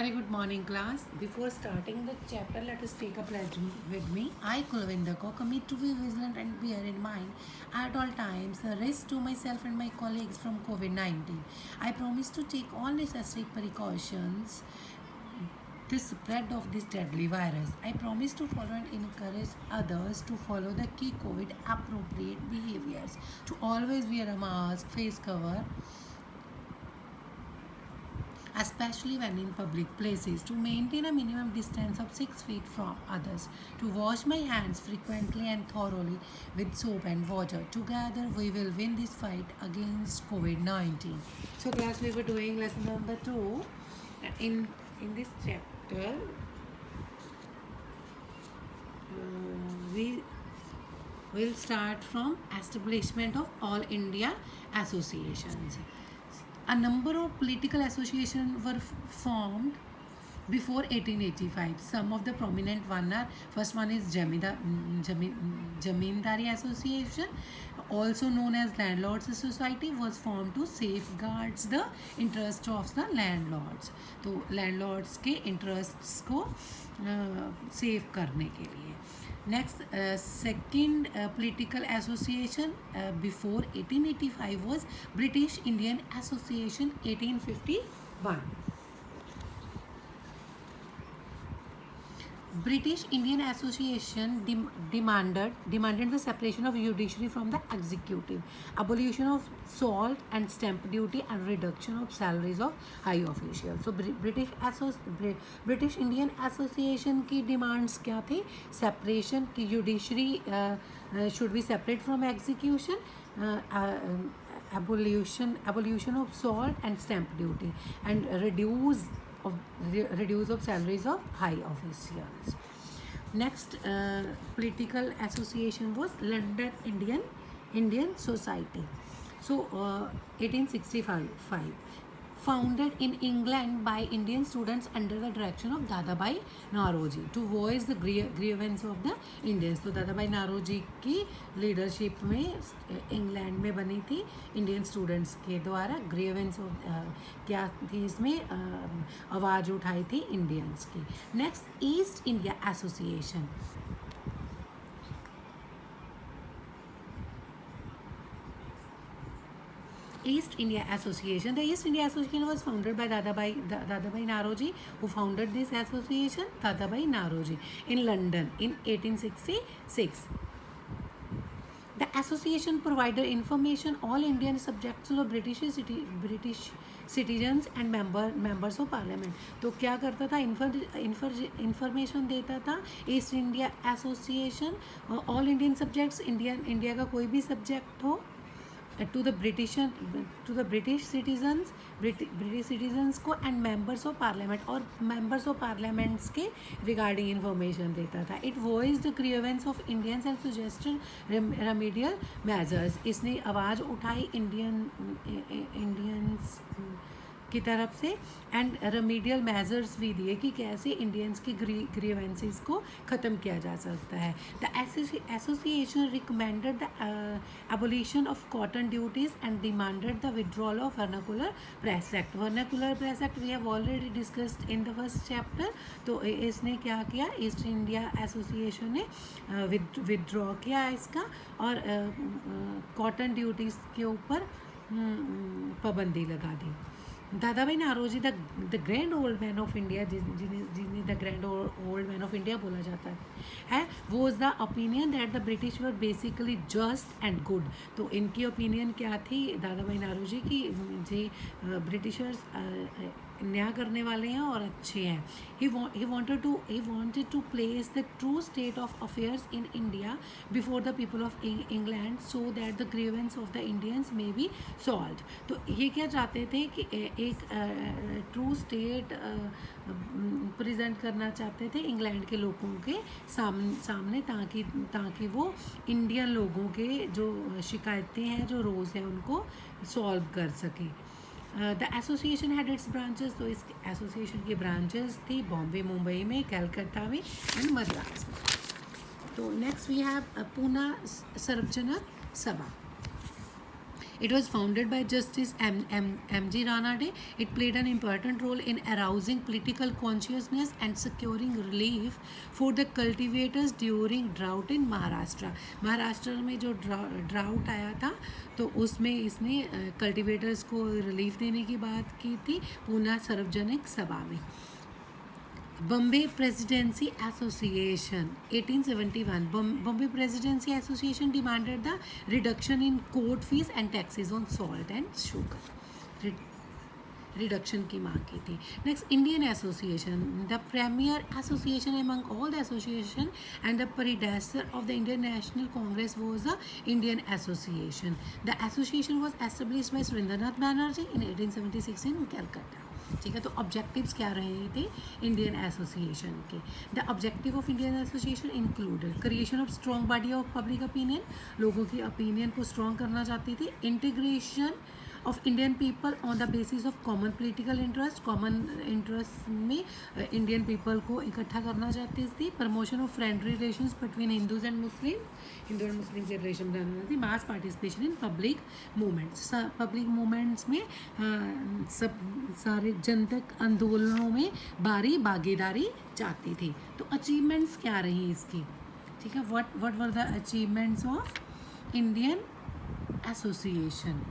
Very good morning, class. Before starting the chapter, let us take a pledge with me. I, Kulvinder Kaur, commit to be vigilant and bear in mind at all times the risk to myself and my colleagues from COVID-19. I promise to take all necessary precautions the spread of this deadly virus. I promise to follow and encourage others to follow the key COVID appropriate behaviors, to always wear a mask, face cover, especially when in public places, to maintain a minimum distance of 6 feet from others, to wash my hands frequently and thoroughly with soap and water. Together, we will win this fight against COVID-19. So, class, we were doing lesson number 2. In this chapter, we will start from establishment of all India associations. A number of political associations were formed before 1885. Some of the prominent one are, first one is Jamindari Association, also known as Landlords Society, was formed to safeguard the interest of the landlords. तो landlords के interests को save करने के लिए. Next, second political association before 1885 was British Indian Association 1851. British Indian Association demanded the separation of judiciary from the executive, abolition of salt and stamp duty, and reduction of salaries of high officials. So British Indian Association की demands क्या थी? Separation की judiciary should be separate from execution, abolition of salt and stamp duty, and reduce of salaries of high officials. Next political association was London Indian Society. So 1865, founded in England by Indian students under the direction of Dadabhai Naoroji to voice the grievance of the Indians. तो दादाभाई नारोजी की leadership में England में बनी थी Indian students के द्वारा. Grievance क्या थी इसमें? आवाज़ उठाई थी इंडियंस की. Next, east India association. East India Association. The East India Association was founded by Dadabhai Naoroji, who founded this association, Dadabhai Naoroji, in London in 1866. The association provided information all Indian subjects to the British citizens and members of parliament. तो क्या करता था? Information देता था east India association all Indian subjects, India का कोई भी subject हो, to the British citizens को and members of parliament और members of parliaments के regarding information देता था. It voiced the grievance of Indians and suggested remedial measures. इसने आवाज़ उठाई इंडियंस की तरफ से एंड रेमेडियल मेजर्स भी दिए कि कैसे इंडियंस की ग्रीवेंसेस को ख़त्म किया जा सकता है. The association recommended the abolition of cotton duties and demanded the withdrawal of vernacular press act. Vernacular press act we have already discussed in the first chapter. तो इसने क्या किया? ईस्ट इंडिया एसोसिएशन ने विड्रॉ किया इसका और cotton duties के ऊपर पाबंदी लगा दी. Dadabhai Naoroji the grand old man of India, जिन्हें the grand old man of India बोला जाता है, was the opinion that the British were basically just and good. तो इनकी ओपिनियन क्या थी दादाभाई नारोजी की? जी ब्रिटिशर्स न्याय करने वाले हैं और अच्छे हैं. he wanted to place the true state of affairs in India before the people of England so that the grievance of the Indians may be solved. तो ये क्या चाहते थे कि एक ट्रू स्टेट प्रेजेंट करना चाहते थे इंग्लैंड के लोगों के सामने ताकि वो इंडियन लोगों के जो शिकायतें हैं, जो रोज़ हैं, उनको सॉल्व कर सके. The association had it's branches. तो इस एसोसिएशन की ब्रांचेस थी बॉम्बे, मुंबई में, कलकत्ता में एंड मद्रास में. तो नेक्स्ट वी हैव पूना सर्वजन सभा. It was founded by Justice M.G. Ranade. It played an important role in arousing political consciousness and securing relief for the cultivators during drought in Maharashtra. Maharashtra में जो drought आया था तो उसमें इसने कल्टिवेटर्स को रिलीफ देने की बात की थी पूना सार्वजनिक सभा में. Bombay Presidency Association 1871. Bombay Presidency Association demanded the reduction in court fees and taxes on salt and sugar. Reduction की मांग की थी. Next Indian association, the premier association among all the association and the predecessor of the Indian National Congress was the Indian Association. The association was established by Surendranath Banerjee in 1876 in Calcutta. ठीक है, तो objectives क्या रहे थे Indian association के. The objective of Indian association included creation of strong body of public opinion, लोगों की opinion को स्ट्रॉन्ग करना चाहती थी. Integration of Indian people on the basis of common political interest, common interest में इंडियन पीपल को इकट्ठा करना चाहती थी. Promotion of friendly relations between Hindus and Muslim, Hindu and Muslim के रिलेशन बनाना थी. Mass participation in public movements, public movements में सब सारे जनतक आंदोलनों में भागीदारी चाहती थी. तो अचीवमेंट्स क्या रही इसकी, ठीक है. What were the achievements of Indian association.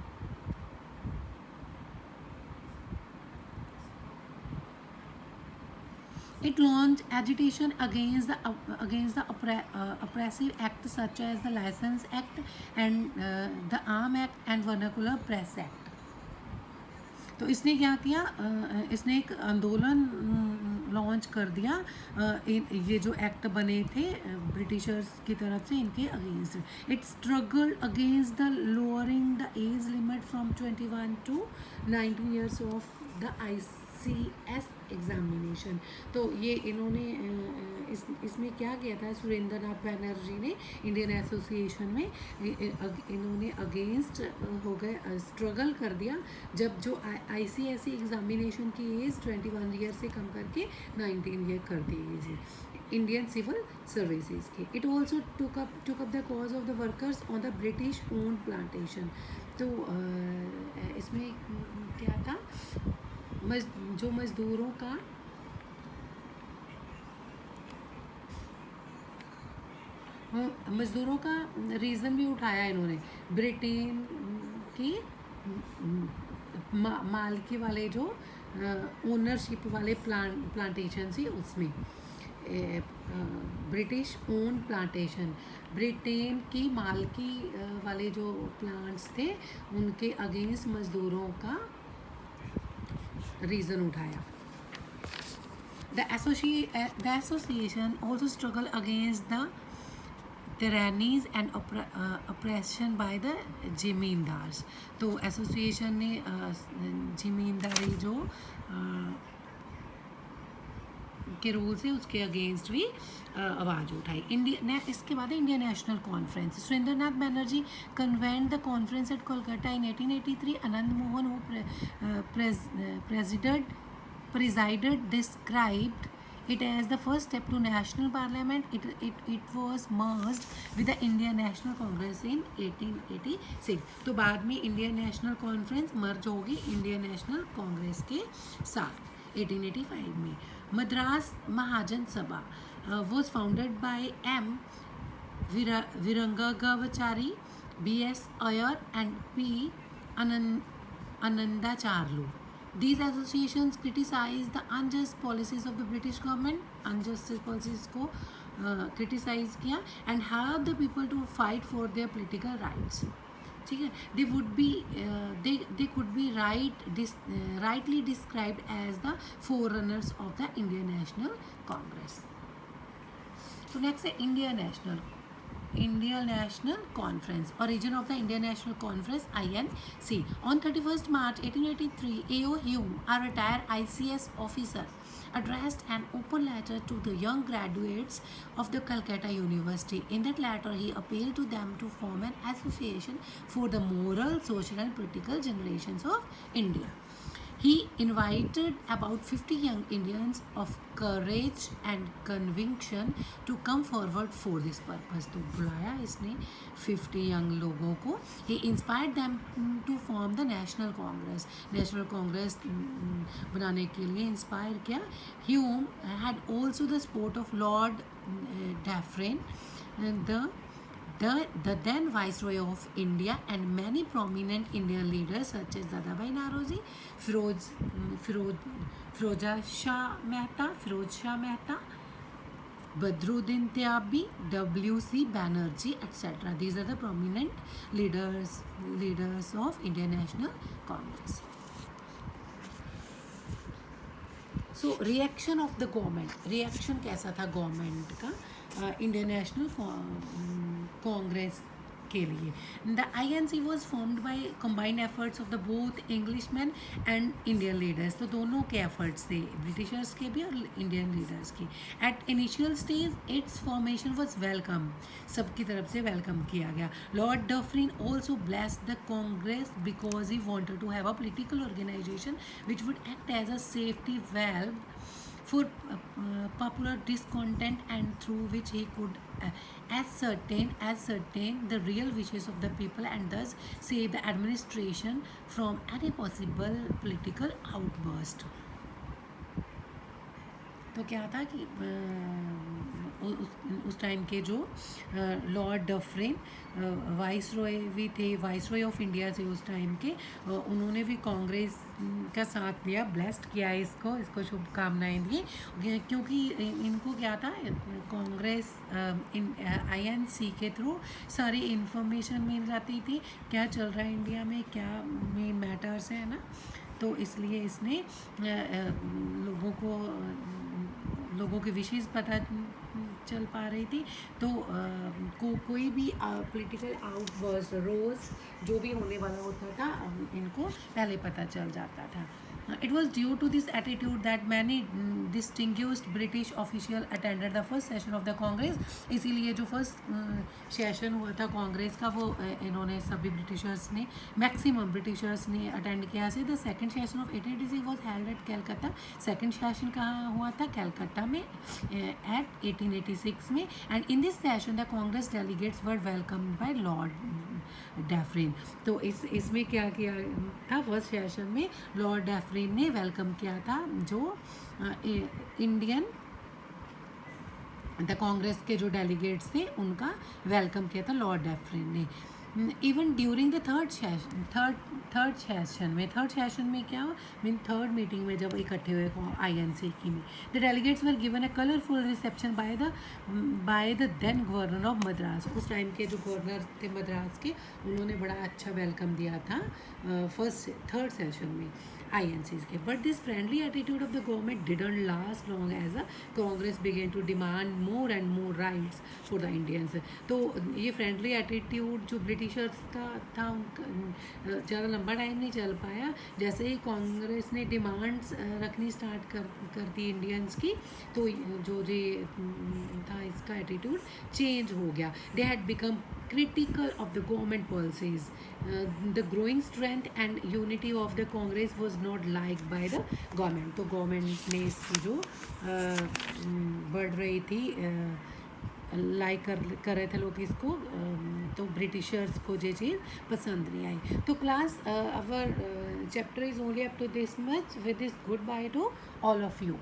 It launched agitation against the oppressive acts such as the License Act and the Arm Act and Vernacular Press Act. तो इसने क्या किया, इसने एक आंदोलन लॉन्च कर दिया ये जो एक्ट बने थे ब्रिटिशर्स की तरफ से इनके against. It struggle against the lowering the age limit from 21 to 19 years of the ICS examination. तो ये इन्होंने इसमें क्या किया था, सुरेंद्रनाथ बैनर्जी ने इंडियन एसोसिएशन में इन्होंने अगेंस्ट हो गए, स्ट्रगल कर दिया जब जो ICSE एग्जामिनेशन की एज 21 ईयर से कम करके 19 ईयर कर दी गई थी इंडियन सिविल सर्विसेज की. It also took up the cause of the workers on the British own plantation. तो इसमें क्या था, जो मजदूरों का रीज़न भी उठाया इन्होंने. ब्रिटेन की मालकी वाले जो ओनरशिप वाले प्लांटेशन थी उसमें ब्रिटिश ओन प्लांटेशन, ब्रिटेन की मालकी वाले जो प्लांट्स थे उनके अगेंस्ट मजदूरों का रीज़न उठाया. The association also struggled against the tyrannies and oppression by the जिमींदार्स. तो एसोसिएशन ने जिमींदारी जो के रूल्स है उसके अगेंस्ट भी आवाज़ उठाई. इसके बाद Indian National Conference. Surendranath Banerjee convened the conference at Kolkata in 1883. Anand Mohan who presided described it as the first step to national parliament. It was merged with the Indian National Congress in 1886. तो बाद में इंडियन नेशनल कॉन्फ्रेंस मर्ज होगी Indian national Congress के साथ 1885 में. मद्रास महाजन सभा was founded by M. Virangagavachari, B.S. Iyer and P. Anandacharlu. These associations criticized the unjust policies of the British government, unjust policies को criticize किया and helped the people to fight for their political rights. ठीक है, they could be rightly described as the forerunners of the Indian National Congress. So next है Indian National Conference. Origin of the Indian National Conference INC. On 31st March 1883, A.O. Hume, a retired ICS officer, addressed an open letter to the young graduates of the Calcutta University. In that letter, he appealed to them to form an association for the moral, social and political generations of India. He invited about 50 young Indians of courage and conviction to come forward for this purpose. तो बुलाया इसने 50 young लोगों को. He inspired them to form the National Congress. National Congress बनाने के लिए inspire किया. Hume had also the support of Lord Dufferin, the then Viceroy of India, and many prominent Indian leaders such as Dadabhai Naoroji, Firoz Shah Mehta, Badruddin Tyabi, W.C. Banerjee, etc. These are the prominent leaders of Indian National Congress. So reaction of the government. Reaction कैसा था government का Indian national Congress के लिए. The INC was formed by combined efforts of the both Englishmen and Indian leaders. तो दोनों के efforts थे, Britishers के भी और इंडियन लीडर्स के. At initial stage, its formation was welcome. सबकी तरफ से वेलकम किया गया. Lord Dufferin also blessed the Congress because he wanted to have a political organization which would act as a safety valve for popular discontent and through which he could ascertain the real wishes of the people and thus save the administration from any possible political outburst. तो क्या था कि उस time के जो Lord Dufferin viceroy भी थे, viceroy of India से उस टाइम के, उन्होंने भी कांग्रेस का साथ दिया, ब्लेस्ड किया इसको शुभकामनाएं दी, क्योंकि इनको क्या था, कांग्रेस INC के थ्रू सारी इंफॉर्मेशन मिल जाती थी क्या चल रहा है इंडिया में, क्या मेन मैटर्स है ना. तो इसलिए इसने लोगों के विशेष पता चल पा रही थी. तो कोई भी पॉलिटिकल आउटबर्स्ट रोज जो भी होने वाला होता था इनको पहले पता चल जाता था. It was due to this attitude that many distinguished British officials attended the first session of the Congress. इसीलिए जो फर्स्ट सेशन हुआ था कांग्रेस का वो इन्होंने सभी ब्रिटिशर्स ने, मैक्सिमम ब्रिटिशर्स ने अटेंड किया से. The second session of 1886 was held at Calcutta. Second session कहाँ हुआ था, कैलकाटा में एट 1886 में. And in this session the Congress delegates were welcomed by Lord Dufferin. तो इसमें क्या किया था, फर्स्ट सेशन में लॉर्ड डफरिन ने वेलकम किया था जो इंडियन द कांग्रेस के जो डेलीगेट्स थे उनका वेलकम किया था लॉर्ड डफरिन ने. Even during the third session में क्या मीन थर्ड मीटिंग में जब इकट्ठे हुए INC की में, the delegates were given a colourful reception by the then governor of Madras. उस टाइम के जो गवर्नर थे मद्रास के, उन्होंने बड़ा अच्छा वेलकम दिया था थर्ड सेशन में INCs के. But this friendly attitude of the government didn't last long as a Congress began to demand more and more rights for the Indians. तो ये फ्रेंडली एटीट्यूड जो ब्रिटिशर्स का था उनका ज़्यादा लंबा टाइम नहीं चल पाया. जैसे ही कांग्रेस ने डिमांड्स रखनी स्टार्ट कर दी इंडियंस की, तो जो ये था इसका एटीट्यूड चेंज हो गया. They had become critical of the government policies. The growing strength and unity of the Congress was not liked by the government. तो गवर्नमेंट ने इसकी जो बढ़ रही थी लाइक कर रहे थे लोग इसको, तो ब्रिटिशर्स को ये चीज़ पसंद नहीं आई. तो class our chapter is only up to this much. With this good bye to all of you.